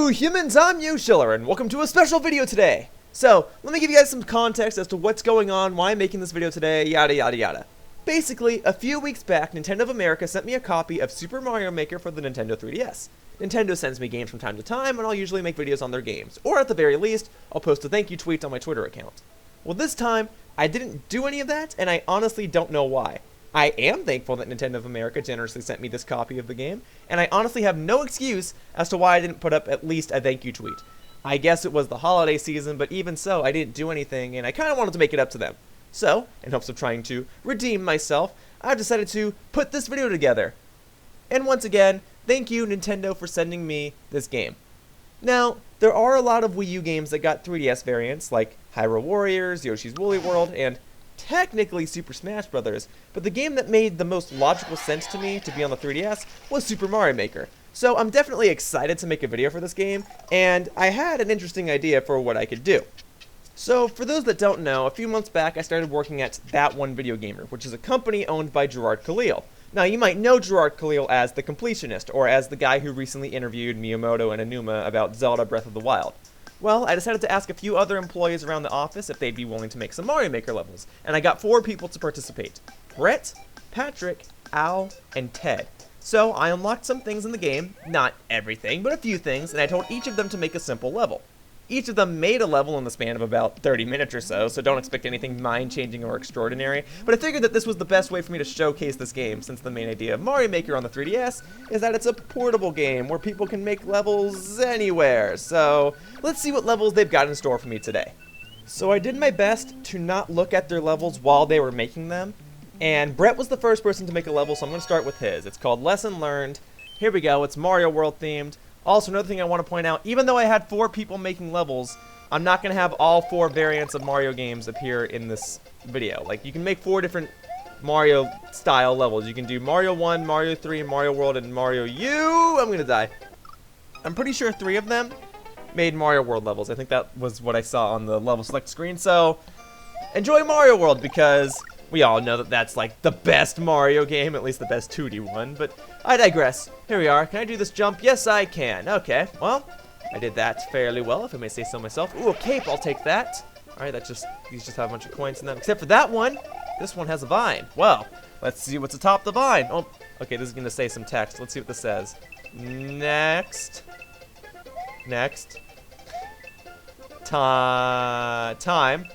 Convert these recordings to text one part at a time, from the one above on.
Hello humans, I'm Yoshiller, and welcome to a special video today. So, let me give you guys some context as to what's going on, why I'm making this video today, yada yada yada. Basically, a few weeks back, Nintendo of America sent me a copy of Super Mario Maker for the Nintendo 3DS. Nintendo sends me games from time to time, and I'll usually make videos on their games, or at the very least, I'll post a thank you tweet on my Twitter account. Well, this time, I didn't do any of that, and I honestly don't know why. I am thankful that Nintendo of America generously sent me this copy of the game, and I honestly have no excuse as to why I didn't put up at least a thank you tweet. I guess it was the holiday season, but even so, I didn't do anything, and I kind of wanted to make it up to them. So, in hopes of trying to redeem myself, I've decided to put this video together. And once again, thank you Nintendo for sending me this game. Now, there are a lot of Wii U games that got 3DS variants, like Hyrule Warriors, Yoshi's Woolly World, and technically Super Smash Bros., but the game that made the most logical sense to me to be on the 3DS was Super Mario Maker. So I'm definitely excited to make a video for this game, and I had an interesting idea for what I could do. So for those that don't know, a few months back I started working at ThatOneVideoGamer, which is a company owned by Gerard Khalil. Now you might know Gerard Khalil as the completionist, or as the guy who recently interviewed Miyamoto and Aonuma about Zelda Breath of the Wild. Well, I decided to ask a few other employees around the office if they'd be willing to make some Mario Maker levels, and I got 4 people to participate: Brett, Patrick, Al, and Ted. So I unlocked some things in the game, not everything, but a few things, and I told each of them to make a simple level. Each of them made a level in the span of about 30 minutes or so don't expect anything mind-changing or extraordinary, but I figured that this was the best way for me to showcase this game, since the main idea of Mario Maker on the 3DS is that it's a portable game where people can make levels anywhere. So let's see what levels they've got in store for me today. So I did my best to not look at their levels while they were making them, and Brett was the first person to make a level, so I'm going to start with his. It's called Lesson Learned. Here we go, it's Mario World themed. Also, another thing I want to point out, even though I had 4 people making levels, I'm not going to have all 4 variants of Mario games appear in this video. Like, you can make 4 different Mario-style levels. You can do Mario 1, Mario 3, Mario World, and Mario U. I'm going to die. I'm pretty sure 3 of them made Mario World levels. I think that was what I saw on the level select screen. So, enjoy Mario World, because we all know that that's like the best Mario game, at least the best 2D one, but I digress. Here we are. Can I do this jump? Yes, I can. Okay, well, I did that fairly well, if I may say so myself. Ooh, a cape, I'll take that. Alright, these just have a bunch of coins in them, except for that one. This one has a vine. Well, let's see what's atop the vine. Oh, okay, this is going to say some text. Let's see what this says. Next. Time.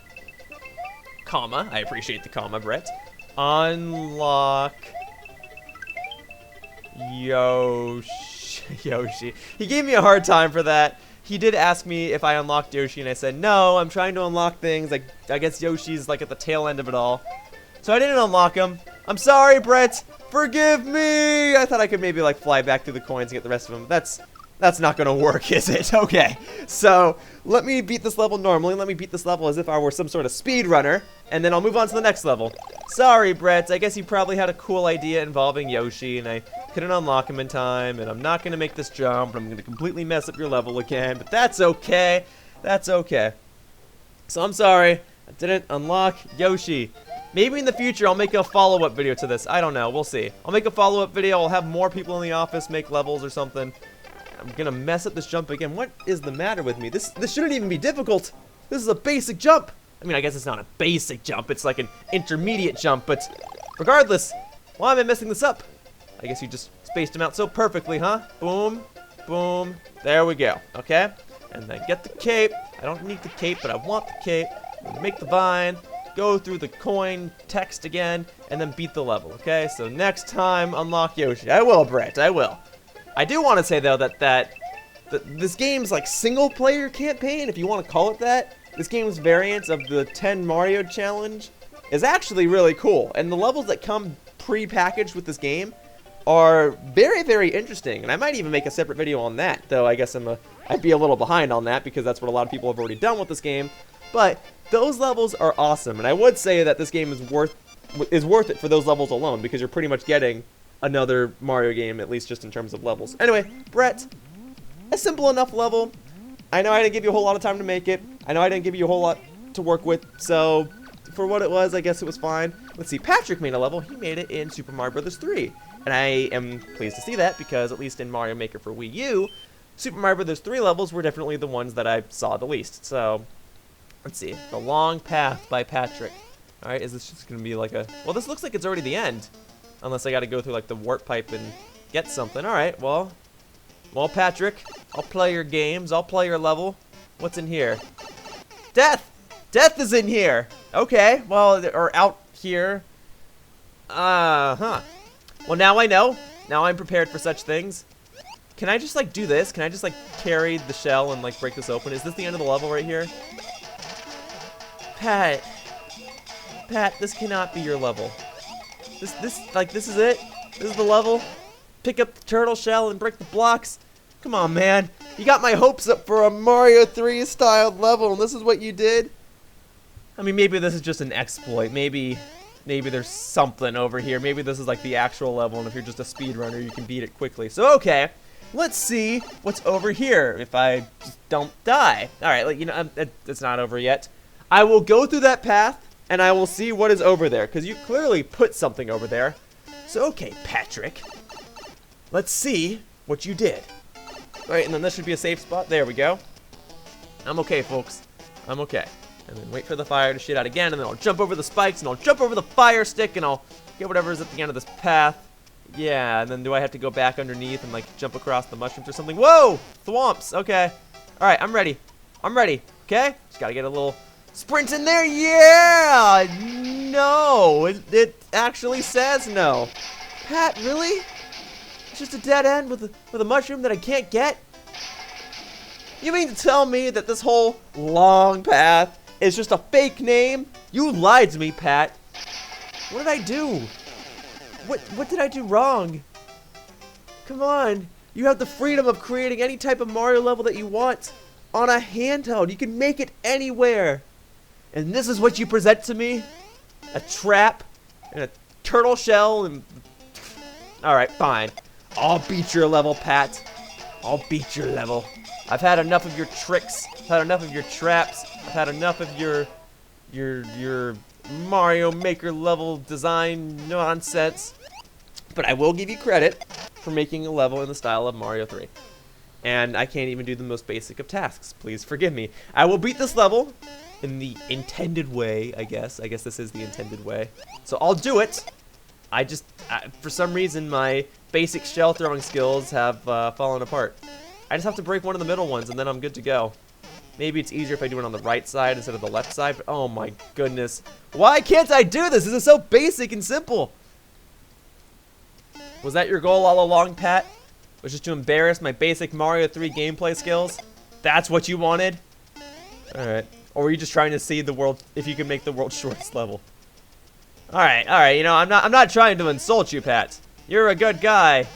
Comma, I appreciate the comma, Brett. Unlock Yoshi. He gave me a hard time for that. He did ask me if I unlocked Yoshi, and I said, no, I'm trying to unlock things. Like, I guess Yoshi's like at the tail end of it all. So I didn't unlock him. I'm sorry, Brett. Forgive me. I thought I could maybe like fly back through the coins and get the rest of them. That's not gonna work, is it? Okay, so let me beat this level normally. Let me beat this level as if I were some sort of speedrunner, and then I'll move on to the next level. Sorry, Brett, I guess you probably had a cool idea involving Yoshi, and I couldn't unlock him in time, and I'm not gonna make this jump, and I'm gonna completely mess up your level again, but that's okay. That's okay. So I'm sorry, I didn't unlock Yoshi. Maybe in the future I'll make a follow-up video to this. I don't know, we'll see. I'll make a follow-up video, I'll have more people in the office make levels or something. I'm gonna mess up this jump again. What is the matter with me? This shouldn't even be difficult. This is a basic jump. I mean, I guess it's not a basic jump. It's like an intermediate jump, but regardless, why am I messing this up? I guess you just spaced them out so perfectly, huh? Boom, boom. There we go, okay? And then get the cape. I don't need the cape, but I want the cape. Make the vine, go through the coin text again, and then beat the level, okay? So next time, unlock Yoshi. I will, Brett, I will. I do want to say, though, that this game's, like, single-player campaign, if you want to call it that, this game's variant of the 10 Mario Challenge is actually really cool. And the levels that come pre-packaged with this game are very, very interesting. And I might even make a separate video on that, though I guess I'd be a little behind on that because that's what a lot of people have already done with this game. But those levels are awesome, and I would say that this game is worth it for those levels alone, because you're pretty much getting another Mario game, at least just in terms of levels. Anyway, Brett, a simple enough level. I know I didn't give you a whole lot of time to make it. I know I didn't give you a whole lot to work with, so for what it was, I guess it was fine. Let's see, Patrick made a level. He made it in Super Mario Bros. 3. And I am pleased to see that, because at least in Mario Maker for Wii U, Super Mario Bros. 3 levels were definitely the ones that I saw the least. So, let's see. The Long Path by Patrick. Alright, is this just going to be like a... Well, this looks like it's already the end. Unless I got to go through like the warp pipe and get something. Alright, well, Patrick, I'll play your games. I'll play your level. What's in here? Death! Death is in here! Okay, well, or out here. Well, now I know. Now I'm prepared for such things. Can I just, like, do this? Can I just, like, carry the shell and, like, break this open? Is this the end of the level right here? Pat, this cannot be your level. This is it? This is the level? Pick up the turtle shell and break the blocks? Come on, man. You got my hopes up for a Mario 3 styled level, and this is what you did? I mean, maybe this is just an exploit. Maybe there's something over here. Maybe this is like the actual level, and if you're just a speedrunner, you can beat it quickly. So, okay. Let's see what's over here if I just don't die. Alright, like, you know, it's not over yet. I will go through that path, and I will see what is over there, because you clearly put something over there. So, okay, Patrick. Let's see what you did. Alright, and then this should be a safe spot. There we go. I'm okay, folks. I'm okay. And then wait for the fire to shit out again, and then I'll jump over the spikes, and I'll jump over the fire stick, and I'll get whatever's at the end of this path. Yeah, and then do I have to go back underneath and, like, jump across the mushrooms or something? Whoa! Thwomps! Okay. Alright, I'm ready. I'm ready. Okay? Just gotta get a little sprint in there. Yeah! No! It actually says no. Pat, really? It's just a dead end with a mushroom that I can't get? You mean to tell me that this whole long path is just a fake name? You lied to me, Pat. What did I do? What did I do wrong? Come on. You have the freedom of creating any type of Mario level that you want on a handheld. You can make it anywhere. And this is what you present to me? A trap and a turtle shell and... Alright, fine. I'll beat your level, Pat. I'll beat your level. I've had enough of your tricks. I've had enough of your traps. I've had enough of your Mario Maker level design nonsense. But I will give you credit for making a level in the style of Mario 3. And I can't even do the most basic of tasks. Please forgive me. I will beat this level in the intended way, I guess. I guess this is the intended way. So I'll do it. For some reason, my basic shell throwing skills have fallen apart. I just have to break one of the middle ones, and then I'm good to go. Maybe it's easier if I do it on the right side instead of the left side, but oh my goodness. Why can't I do this? This is so basic and simple. Was that your goal all along, Pat? Was just to embarrass my basic Mario 3 gameplay skills? That's what you wanted? Alright. Or were you just trying to see the world, if you can make the world's shortest level? Alright, you know, I'm not trying to insult you, Pat. You're a good guy.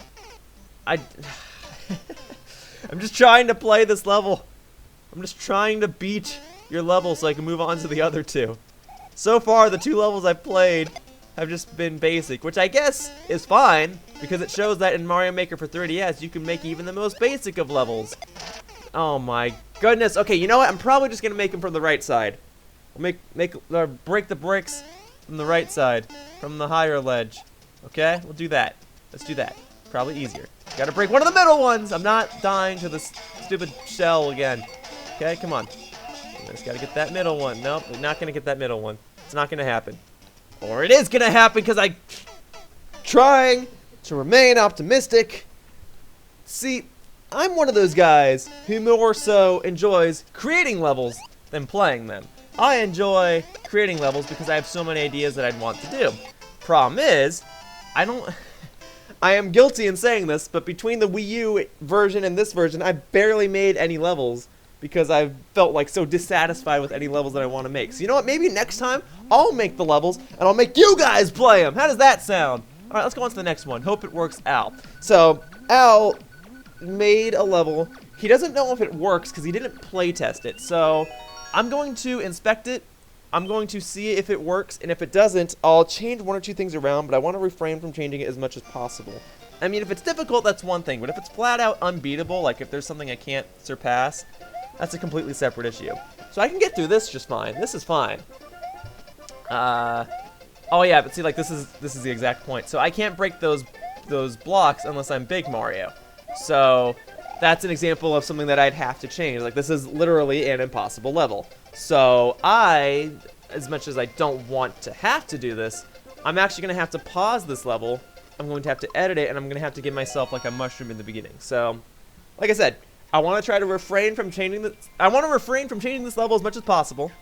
I'm just trying to play this level. I'm just trying to beat your level so I can move on to the other two. So far, the two levels I've played have just been basic, which I guess is fine, because it shows that in Mario Maker for 3DS, you can make even the most basic of levels. Oh my goodness. Okay, you know what? I'm probably just gonna make them from the right side. I'll break the bricks from the right side, from the higher ledge. Okay, we'll do that. Let's do that. Probably easier. Gotta break one of the middle ones. I'm not dying to this stupid shell again. Okay, come on. I just gotta get that middle one. Nope, we're not gonna get that middle one. It's not gonna happen. Or it is gonna happen because I'm trying to remain optimistic. See, I'm one of those guys who more so enjoys creating levels than playing them. I enjoy creating levels because I have so many ideas that I'd want to do. Problem is, I am guilty in saying this, but between the Wii U version and this version, I barely made any levels because I felt like so dissatisfied with any levels that I want to make. So you know what? Maybe next time I'll make the levels and I'll make you guys play them. How does that sound? All right, let's go on to the next one. Hope it works out. So Al made a level. He doesn't know if it works because he didn't play test it. So I'm going to inspect it. I'm going to see if it works, and if it doesn't, I'll change one or two things around, but I want to refrain from changing it as much as possible. I mean, if it's difficult, that's one thing, but if it's flat out unbeatable, like if there's something I can't surpass, that's a completely separate issue. So I can get through this just fine. This is fine. Oh yeah, but see, like this is the exact point. So I can't break those blocks unless I'm Big Mario. So that's an example of something that I'd have to change. Like, this is literally an impossible level. So I, as much as I don't want to have to do this, I'm actually going to have to pause this level. I'm going to have to edit it, and I'm going to have to give myself like a mushroom in the beginning. So, like I said, I want to try to refrain from changing this level as much as possible.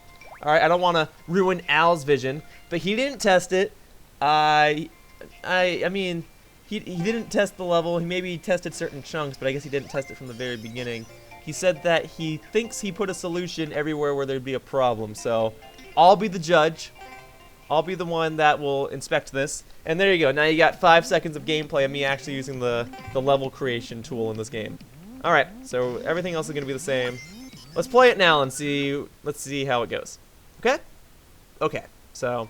All right, I don't want to ruin Al's vision, but he didn't test it. I mean, he didn't test the level. He maybe tested certain chunks, but I guess he didn't test it from the very beginning. He said that he thinks he put a solution everywhere where there'd be a problem. So I'll be the judge. I'll be the one that will inspect this. And there you go. Now you got 5 seconds of gameplay of me actually using the level creation tool in this game. All right, so everything else is going to be the same. Let's play it now and see. Let's see how it goes. Okay? Okay. So,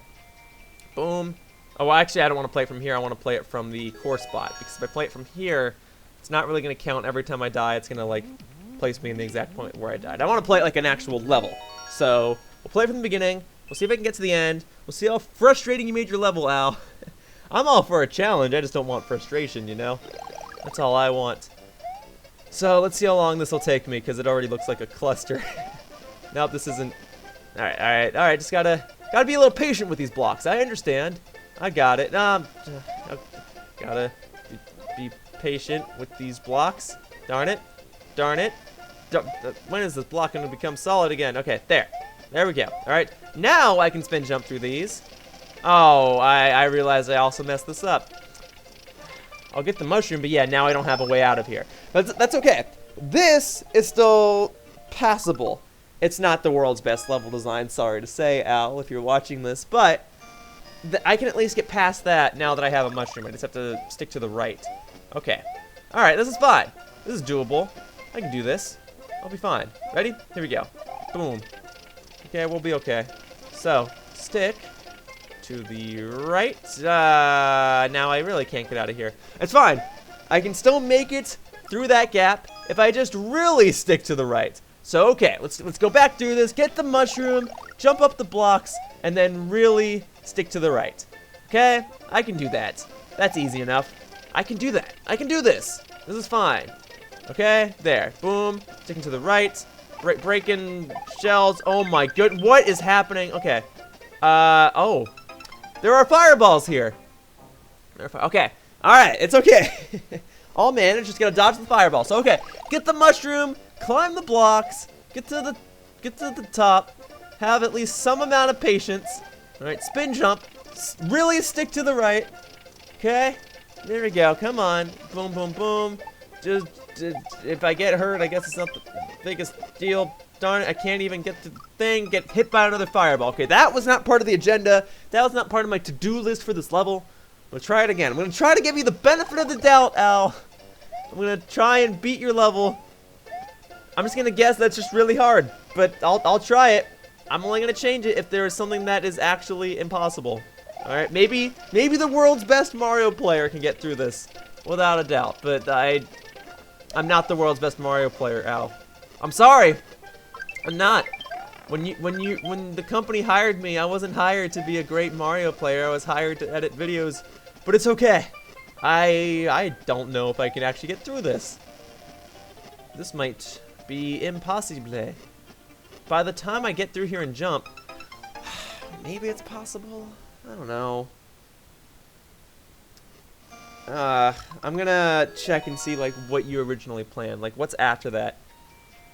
boom. Oh, well, actually, I don't want to play it from here. I want to play it from the core spot, because if I play it from here, it's not really going to count every time I die. It's going to, like, place me in the exact point where I died. I want to play it like an actual level. So, we'll play it from the beginning. We'll see if I can get to the end. We'll see how frustrating you made your level, Al. I'm all for a challenge. I just don't want frustration, you know? That's all I want. So, let's see how long this will take me, because it already looks like a cluster. Nope, this isn't... Alright. Just gotta be a little patient with these blocks. I understand. I got it. Gotta be patient with these blocks. Darn it. When is this block gonna become solid again? Okay, there we go. Alright, now I can spin jump through these. Oh, I realize I also messed this up. I'll get the mushroom, but yeah, now I don't have a way out of here. But that's okay. This is still passable. It's not the world's best level design, sorry to say, Al, if you're watching this, but I can at least get past that now that I have a mushroom. I just have to stick to the right. Okay. Alright, this is fine. This is doable. I can do this. I'll be fine. Ready? Here we go. Boom. Okay, we'll be okay. So, stick to the right. Now I really can't get out of here. It's fine. I can still make it through that gap if I just really stick to the right. So, okay, let's go back through this, get the mushroom, jump up the blocks, and then really stick to the right. Okay? I can do that. That's easy enough. I can do that. I can do this. This is fine. Okay? There. Boom. Sticking to the right. Breaking shells. Oh my good. What is happening? Okay. Oh. There are fireballs here. Okay. Alright, it's okay. All managed. Just gotta dodge the fireball. So, okay. Get the mushroom. Climb the blocks, get to the top, have at least some amount of patience. All right, spin jump, really stick to the right. Okay, there we go. Come on, boom, boom, boom. Just if I get hurt, I guess it's not the biggest deal. Darn it, I can't even get to the thing. Get hit by another fireball. Okay, that was not part of the agenda. That was not part of my to-do list for this level. I'm gonna try it again. I'm gonna try to give you the benefit of the doubt, Al. I'm gonna try and beat your level. I'm just gonna guess that's just really hard, but I'll try it. I'm only gonna change it if there is something that is actually impossible. All right, maybe the world's best Mario player can get through this, without a doubt. But I'm not the world's best Mario player, Al. I'm sorry, I'm not. When the company hired me, I wasn't hired to be a great Mario player. I was hired to edit videos, but it's okay. I don't know if I can actually get through this. This might be impossible. By the time I get through here and jump, maybe it's possible. I don't know. I'm gonna check and see like what you originally planned. Like what's after that?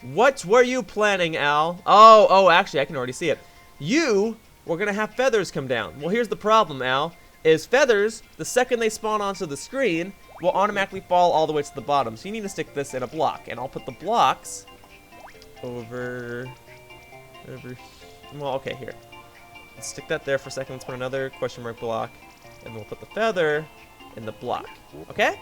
What were you planning, Al? Oh, actually I can already see it. You were gonna have feathers come down. Well, here's the problem, Al. Is feathers, the second they spawn onto the screen, will automatically fall all the way to the bottom. So you need to stick this in a block. And I'll put the blocks over, well, okay, here. Let's stick that there for a second. Let's put another question mark block. And we'll put the feather in the block. Okay?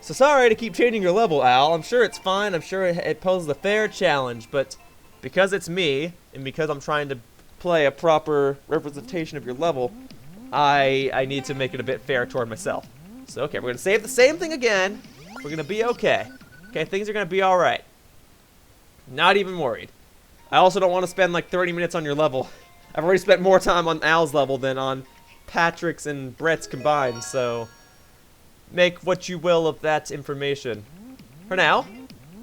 So sorry to keep changing your level, Al. I'm sure it's fine. I'm sure it poses a fair challenge. But because it's me, and because I'm trying to play a proper representation of your level, I need to make it a bit fair toward myself. So, okay, we're going to save the same thing again. We're going to be okay. Okay, things are going to be alright. Not even worried. I also don't want to spend like 30 minutes on your level. I've already spent more time on Al's level than on Patrick's and Brett's combined, so make what you will of that information. For now,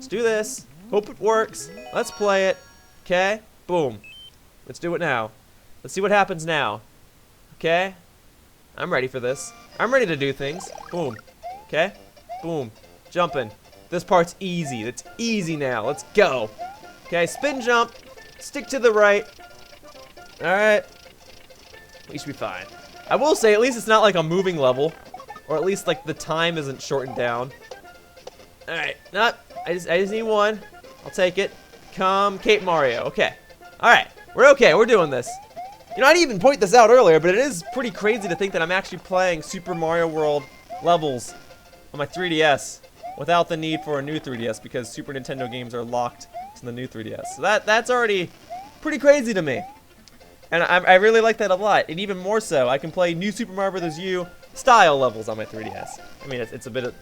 Let's do this. Hope it works. Let's play it. Okay? Boom. Let's do it now. Let's see what happens now. Okay? I'm ready for this. I'm ready to do things. Boom. Okay? Boom. Jumping. This part's easy. It's easy now. Let's go. Okay, spin jump. Stick to the right. Alright. We should be fine. I will say, at least it's not like a moving level. Or at least, like, the time isn't shortened down. Alright. I just need one. I'll take it. Come, Cape Mario. Okay. Alright. We're okay. We're doing this. You know, I didn't even point this out earlier, but it is pretty crazy to think that I'm actually playing Super Mario World levels on my 3DS without the need for a new 3DS because Super Nintendo games are locked to the new 3DS. So that's already pretty crazy to me. And I really like that a lot. And even more so, I can play New Super Mario Bros. U style levels on my 3DS. I mean, it's a bit of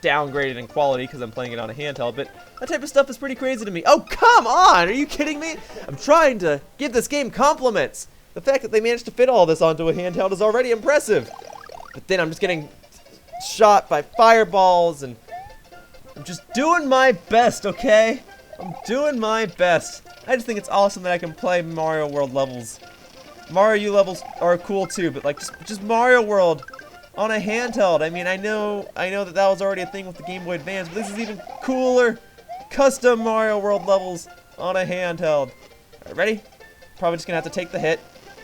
downgraded in quality because I'm playing it on a handheld, but that type of stuff is pretty crazy to me. Oh, come on! Are you kidding me? I'm trying to give this game compliments. The fact that they managed to fit all this onto a handheld is already impressive. But then I'm just getting shot by fireballs, and I'm just doing my best, okay? I'm doing my best. I just think it's awesome that I can play Mario World levels. Mario U levels are cool too, but like just Mario World on a handheld. I mean, I know that was already a thing with the Game Boy Advance, but this is even cooler. Custom Mario World levels on a handheld. All right, ready? Probably just gonna have to take the hit.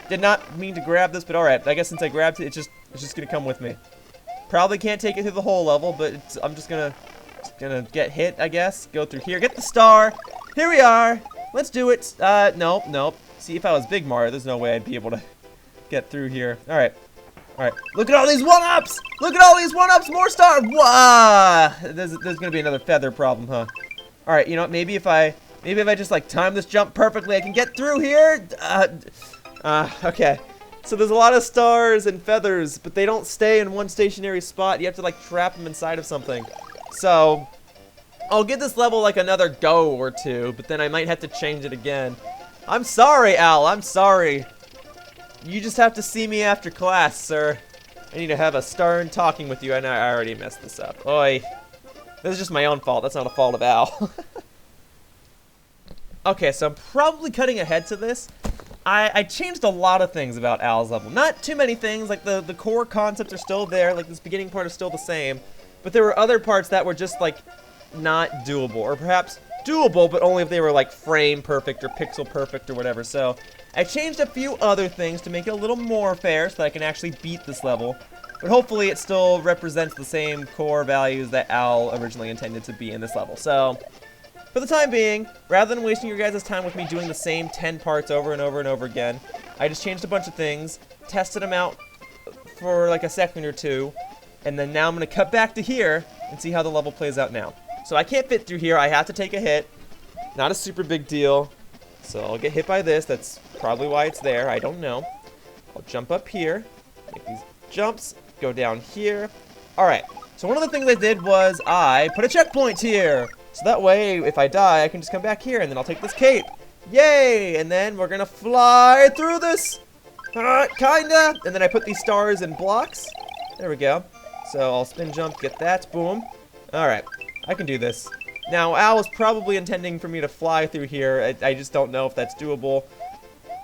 Did not mean to grab this, but alright. I guess since I grabbed it, it's just gonna come with me. Probably can't take it through the whole level, but I'm just gonna get hit, I guess. Go through here, get the star. Here we are. Let's do it. Nope. See, if I was Big Mario, there's no way I'd be able to get through here. Alright. Look at all these one-ups! Look at all these one-ups! More star! Wow! There's gonna be another feather problem, huh? Alright, you know what? Maybe if I just like time this jump perfectly, I can get through here. Okay. So there's a lot of stars and feathers, but they don't stay in one stationary spot. You have to like trap them inside of something. So I'll give this level like another go or two, but then I might have to change it again. I'm sorry, Al. I'm sorry. You just have to see me after class, sir. I need to have a stern talking with you, and I already messed this up. Oi. This is just my own fault. That's not a fault of Al. Okay, so I'm probably cutting ahead to this. I changed a lot of things about Al's level. Not too many things, like the core concepts are still there, like this beginning part is still the same. But there were other parts that were just like not doable, or perhaps doable, but only if they were like frame perfect or pixel perfect or whatever. So I changed a few other things to make it a little more fair so that I can actually beat this level. But hopefully it still represents the same core values that Al originally intended to be in this level. So for the time being, rather than wasting your guys' time with me doing the same 10 parts over and over and over again, I just changed a bunch of things, tested them out for like a second or two, and then now I'm going to cut back to here and see how the level plays out now. So I can't fit through here, I have to take a hit. Not a super big deal. So I'll get hit by this, that's probably why it's there, I don't know. I'll jump up here, make these jumps, go down here. Alright, so one of the things I did was I put a checkpoint here. So that way, if I die, I can just come back here, and then I'll take this cape. Yay! And then we're gonna fly through this. Kinda. And then I put these stars in blocks. There we go. So I'll spin jump, get that. Boom. Alright. I can do this. Now, Al was probably intending for me to fly through here. I just don't know if that's doable.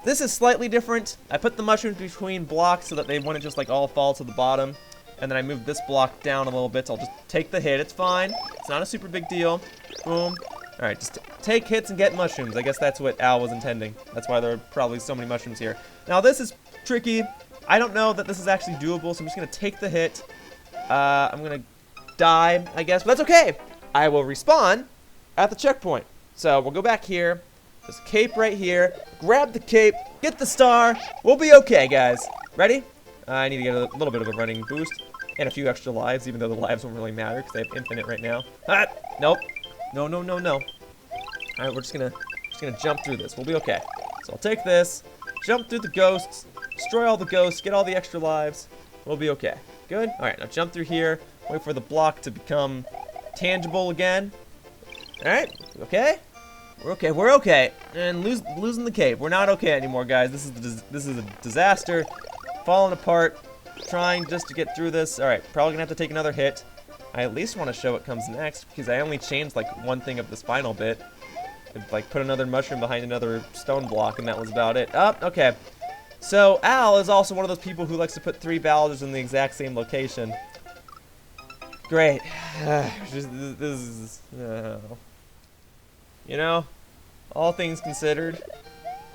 This is slightly different. I put the mushrooms between blocks so that they wouldn't just like all fall to the bottom. And then I moved this block down a little bit, so I'll just take the hit. It's fine. It's not a super big deal. Boom. Alright, just take hits and get mushrooms. I guess that's what Al was intending. That's why there are probably so many mushrooms here. Now, this is tricky. I don't know that this is actually doable, so I'm just going to take the hit. I'm going to die, I guess, but that's okay. I will respawn at the checkpoint. So we'll go back here. There's a cape right here. Grab the cape. Get the star. We'll be okay, guys. Ready? I need to get a little bit of a running boost and a few extra lives, even though the lives won't really matter because I have infinite right now. Ah, nope. No. All right, we're just gonna jump through this. We'll be okay. So I'll take this, jump through the ghosts, destroy all the ghosts, get all the extra lives. We'll be okay. Good. All right, now jump through here. Wait for the block to become tangible again. All right. Okay. We're okay. And losing the cape. We're not okay anymore, guys. This is a disaster. Falling apart, trying just to get through this. Alright, probably gonna have to take another hit. I at least want to show what comes next, because I only changed like one thing of the spinal bit. I'd, like, put another mushroom behind another stone block, and that was about it. Oh, okay. So, Al is also one of those people who likes to put 3 Bowsers in the exact same location. Great. this is... You know, all things considered,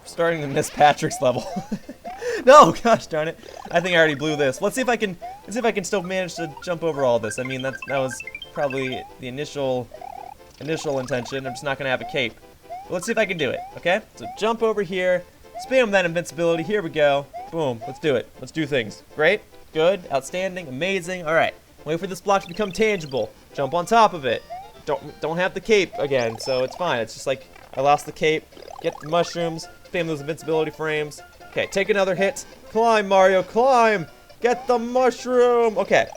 starting to miss Patrick's level. No, gosh darn it. I think I already blew this. Let's see if I can still manage to jump over all this. I mean, that was probably the initial intention. I'm just not going to have a cape. But let's see if I can do it, okay? So jump over here, spam that invincibility. Here we go. Boom. Let's do it. Let's do things. Great. Good. Outstanding. Amazing. All right. Wait for this block to become tangible. Jump on top of it. Don't have the cape again, so it's fine. It's just like I lost the cape. Get the mushrooms. Spam those invincibility frames. Okay, take another hit. Climb, Mario, climb! Get the mushroom! Okay.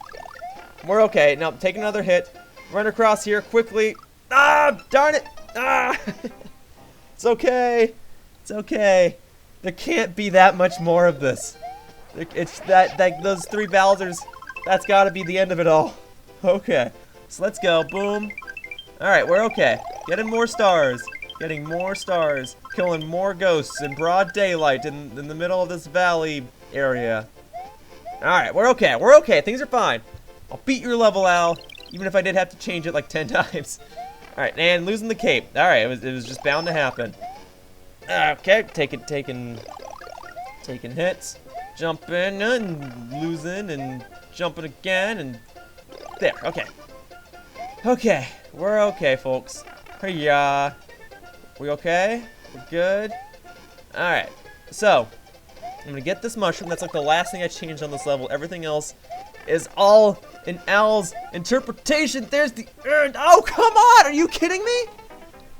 We're okay. Now, take another hit. Run across here quickly. Ah! Darn it! Ah! It's okay. It's okay. There can't be that much more of this. It's that those 3 Bowsers, that's gotta be the end of it all. Okay. So let's go. Boom. Alright, we're okay. Getting more stars. Getting more stars. Killing more ghosts in broad daylight in the middle of this valley area. Alright, we're okay. We're okay. Things are fine. I'll beat your level, Al. Even if I did have to change it like 10 times. Alright, and losing the cape. Alright, it was just bound to happen. Okay, taking hits. Jumping and losing and jumping again and there. Okay. Okay, we're okay, folks. Hey-ya. We okay? We're good? Alright, so I'm gonna get this mushroom. That's like the last thing I changed on this level. Everything else is all in Al's interpretation. There's the end. Oh, come on! Are you kidding me?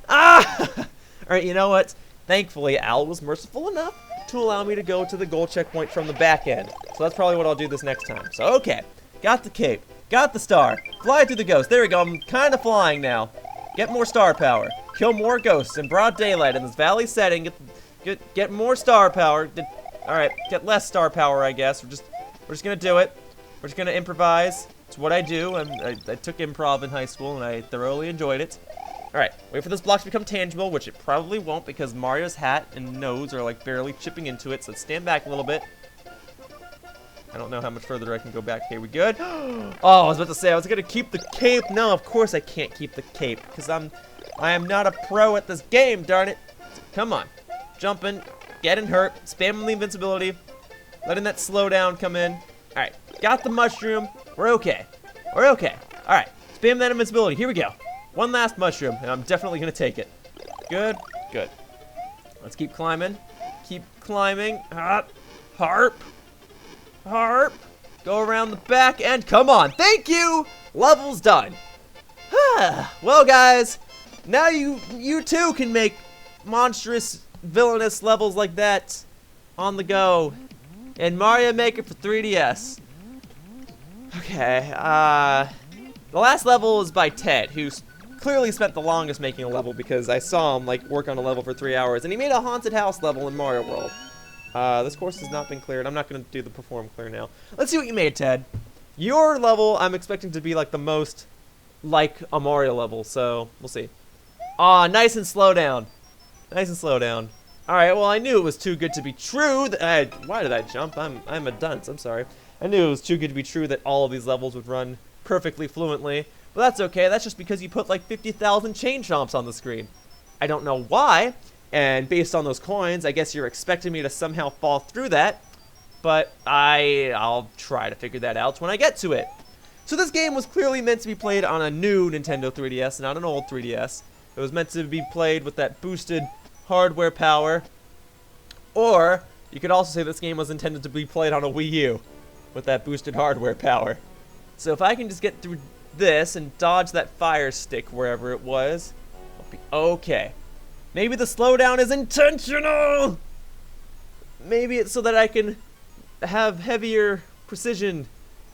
Ah! Alright, you know what? Thankfully, Al was merciful enough to allow me to go to the goal checkpoint from the back end. So that's probably what I'll do this next time. So, okay. Got the cape. Got the star. Fly through the ghost. There we go. I'm kind of flying now. Get more star power. Kill more ghosts in broad daylight in this valley setting. Get more star power. Alright, get less star power, I guess. We're just gonna do it. We're just gonna improvise. It's what I do. I took improv in high school and I thoroughly enjoyed it. Alright, wait for this block to become tangible, which it probably won't because Mario's hat and nose are like barely chipping into it, so let's stand back a little bit. I don't know how much further I can go back. Okay, we good? Oh, I was about to say I was gonna keep the cape. No, of course I can't keep the cape because I am not a pro at this game, darn it. So, come on. Jumping, getting hurt, spamming the invincibility, letting that slowdown come in. Alright, got the mushroom. We're okay. We're okay. Alright, spam that invincibility. Here we go. One last mushroom, and I'm definitely gonna take it. Good, good. Let's keep climbing. Keep climbing. Harp. Harp. Go around the back and come on. Thank you. Level's done. Well, guys, now you too can make monstrous, villainous levels like that on the go in Mario Maker for 3DS. Okay. The last level is by Ted, who's clearly spent the longest making a level because I saw him like work on a level for 3 hours, and he made a haunted house level in Mario World. This course has not been cleared. I'm not going to do the perform clear now. Let's see what you made, Ted. Your level I'm expecting to be like the most like a Mario level, so we'll see. Aw, nice and slow down. Nice and slow down. Alright, well I knew it was too good to be true that why did I jump? I'm a dunce, I'm sorry. I knew it was too good to be true that all of these levels would run perfectly fluently. But that's okay, that's just because you put like 50,000 chain chomps on the screen. I don't know why, and based on those coins, I guess you're expecting me to somehow fall through that, but I'll try to figure that out when I get to it. So this game was clearly meant to be played on a new Nintendo 3DS, not an old 3DS. It was meant to be played with that boosted hardware power, or you could also say this game was intended to be played on a Wii U with that boosted hardware power. So if I can just get through this and dodge that fire stick wherever it was, I'll be okay. Maybe the slowdown is intentional! Maybe it's so that I can have heavier precision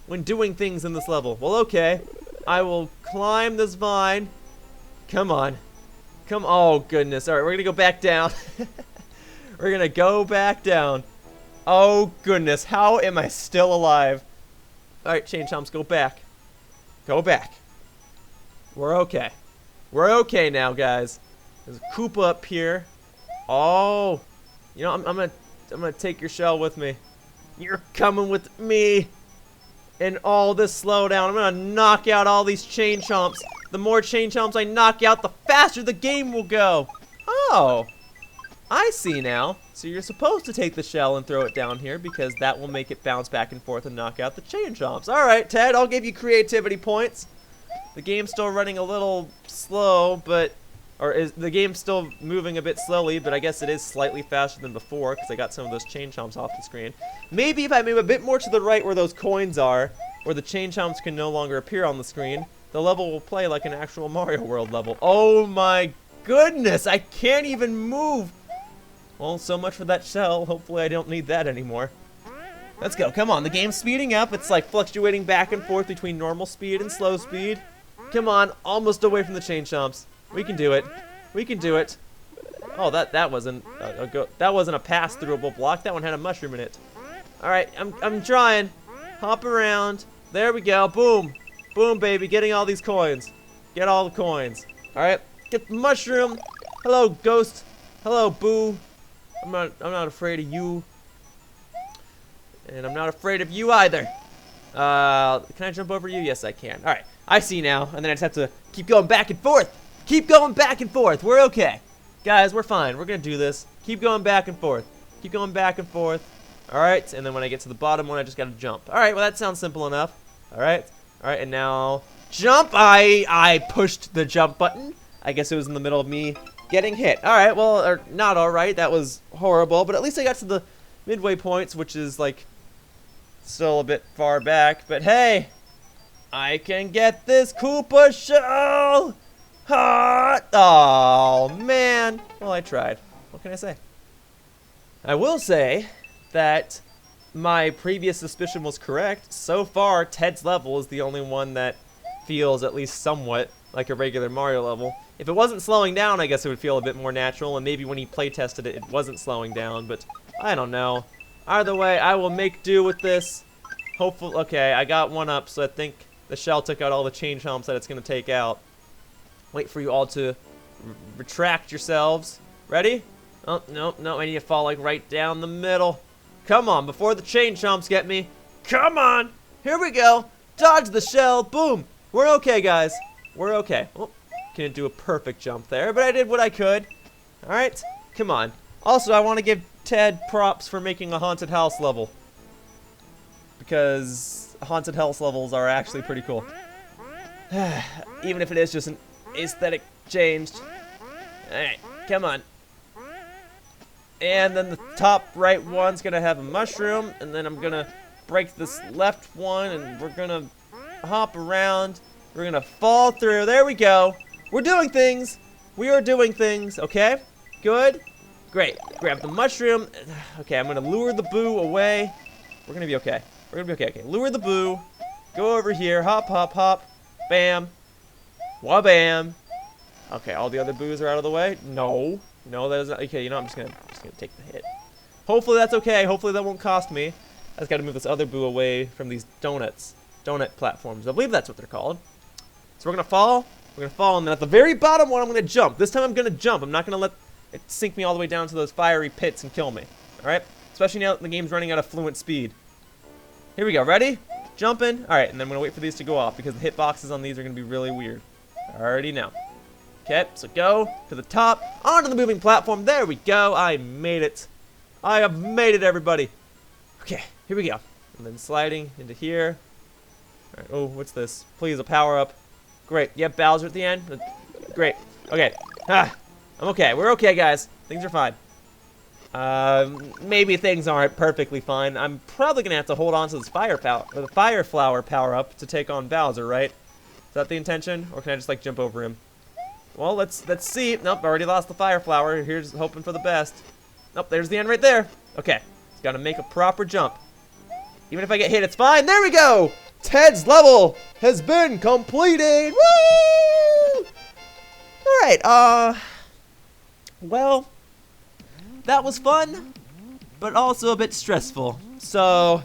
when doing things in this level. Well, okay. I will climb this vine. Come on. Come on. Oh, goodness. Alright, we're gonna go back down. We're gonna go back down. Oh, goodness. How am I still alive? Alright, chain chomps, go back. Go back. We're okay. We're okay now, guys. There's a Koopa up here. Oh, you know, I'm gonna take your shell with me. You're coming with me. And all this slowdown, I'm gonna knock out all these chain chomps. The more chain chomps I knock out, the faster the game will go. Oh, I see now. So you're supposed to take the shell and throw it down here because that will make it bounce back and forth and knock out the chain chomps. All right, Ted, I'll give you creativity points. The game's still running a little slow, but the game's still moving a bit slowly, but I guess it is slightly faster than before because I got some of those chain chomps off the screen. Maybe if I move a bit more to the right where those coins are, where the chain chomps can no longer appear on the screen, the level will play like an actual Mario World level. Oh my goodness, I can't even move. Well, so much for that shell. Hopefully I don't need that anymore. Let's go. Come on, the game's speeding up. It's like fluctuating back and forth between normal speed and slow speed. Come on, almost away from the chain chomps. We can do it. We can do it. Oh, that wasn't a pass-throughable block. That one had a mushroom in it. All right, I'm trying. Hop around. There we go. Boom, boom, baby. Getting all these coins. Get all the coins. All right, get the mushroom. Hello, ghost. Hello, boo. I'm not afraid of you. And I'm not afraid of you either. Can I jump over you? Yes, I can. All right, I see now. And then I just have to keep going back and forth. Keep going back and forth. We're okay. Guys, we're fine. We're going to do this. Keep going back and forth. Keep going back and forth. All right, and then when I get to the bottom one, I just got to jump. All right, well, that sounds simple enough. All right, and now jump. I pushed the jump button. I guess it was in the middle of me getting hit. All right, well, or not all right. That was horrible, but at least I got to the midway points, which is, like, still a bit far back. But, hey, I can get this Koopa shell. Oh, man. Well, I tried. What can I say? I will say that my previous suspicion was correct. So far, Ted's level is the only one that feels at least somewhat like a regular Mario level. If it wasn't slowing down, I guess it would feel a bit more natural, and maybe when he play tested it, it wasn't slowing down, but I don't know. Either way, I will make do with this. Hopefully, okay, I got one up, so I think the shell took out all the chain chomps that it's going to take out. Wait for you all to retract yourselves. Ready? Oh, no, I need to fall like right down the middle. Come on, before the chain chomps get me. Come on! Here we go! Dodge the shell, boom! We're okay, guys. We're okay. Oh, couldn't do a perfect jump there, but I did what I could. Alright, come on. Also, I want to give Ted props for making a haunted house level. Because haunted house levels are actually pretty cool. Even if it is just an aesthetic change. Alright, come on. And then the top right one's gonna have a mushroom, and then I'm gonna break this left one, and we're gonna hop around. We're gonna fall through. There we go. We're doing things. We are doing things. Okay. Good. Great. Grab the mushroom. Okay, I'm gonna lure the boo away. We're gonna be okay. We're gonna be okay. Okay. Lure the boo. Go over here. Hop, hop, hop. Bam. Wabam. Okay, all the other boos are out of the way. No. No, that isn't. Okay, you know, I'm just gonna take the hit. Hopefully that's okay. Hopefully that won't cost me. I just gotta move this other boo away from these donut platforms. I believe that's what they're called. So we're gonna fall. We're gonna fall, and then at the very bottom one, I'm gonna jump. This time I'm gonna jump. I'm not gonna let it sink me all the way down to those fiery pits and kill me. All right? Especially now that the game's running out of fluent speed. Here we go. Ready? Jumping. All right, and then I'm gonna wait for these to go off because the hitboxes on these are gonna be really weird. I already know. Okay, so go to the top, onto the moving platform. There we go. I made it. I have made it, everybody. Okay, here we go. And then sliding into here. All right, oh, what's this? Please, a power-up. Great. Yep, Bowser at the end. Great. Okay. I'm okay. We're okay, guys. Things are fine. Maybe things aren't perfectly fine. I'm probably going to have to hold on to this fire flower power-up to take on Bowser, right? Is that the intention? Or can I just, like, jump over him? Well, let's see. Nope, already lost the fire flower. Here's hoping for the best. Nope, there's the end right there. Okay, just gotta make a proper jump. Even if I get hit, it's fine. There we go! Ted's level has been completed! Woo! Alright, well, that was fun, but also a bit stressful. So,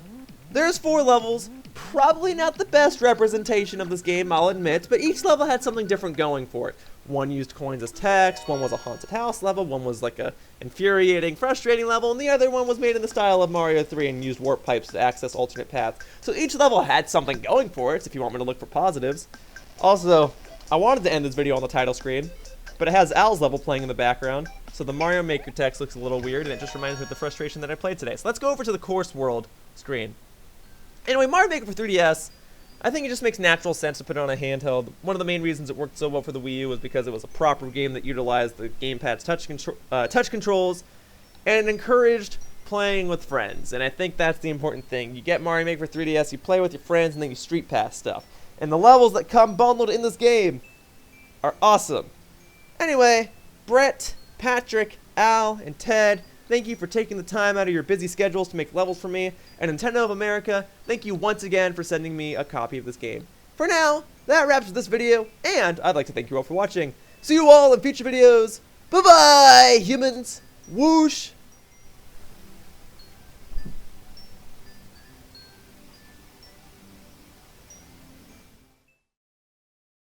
there's 4 levels. Probably not the best representation of this game, I'll admit, but each level had something different going for it. One used coins as text, one was a haunted house level, one was like a infuriating, frustrating level, and the other one was made in the style of Mario 3 and used warp pipes to access alternate paths. So each level had something going for it, if you want me to look for positives. Also, I wanted to end this video on the title screen, but it has Al's level playing in the background, so the Mario Maker text looks a little weird, and it just reminds me of the frustration that I played today. So let's go over to the Course World screen. Anyway, Mario Maker for 3DS, I think it just makes natural sense to put it on a handheld. One of the main reasons it worked so well for the Wii U was because it was a proper game that utilized the gamepad's touch controls and encouraged playing with friends. And I think that's the important thing. You get Mario Maker for 3DS, you play with your friends, and then you street pass stuff. And the levels that come bundled in this game are awesome. Anyway, Brett, Patrick, Al, and Ted, thank you for taking the time out of your busy schedules to make levels for me. And Nintendo of America, thank you once again for sending me a copy of this game. For now, that wraps this video, and I'd like to thank you all for watching. See you all in future videos. Bye-bye, humans. Whoosh.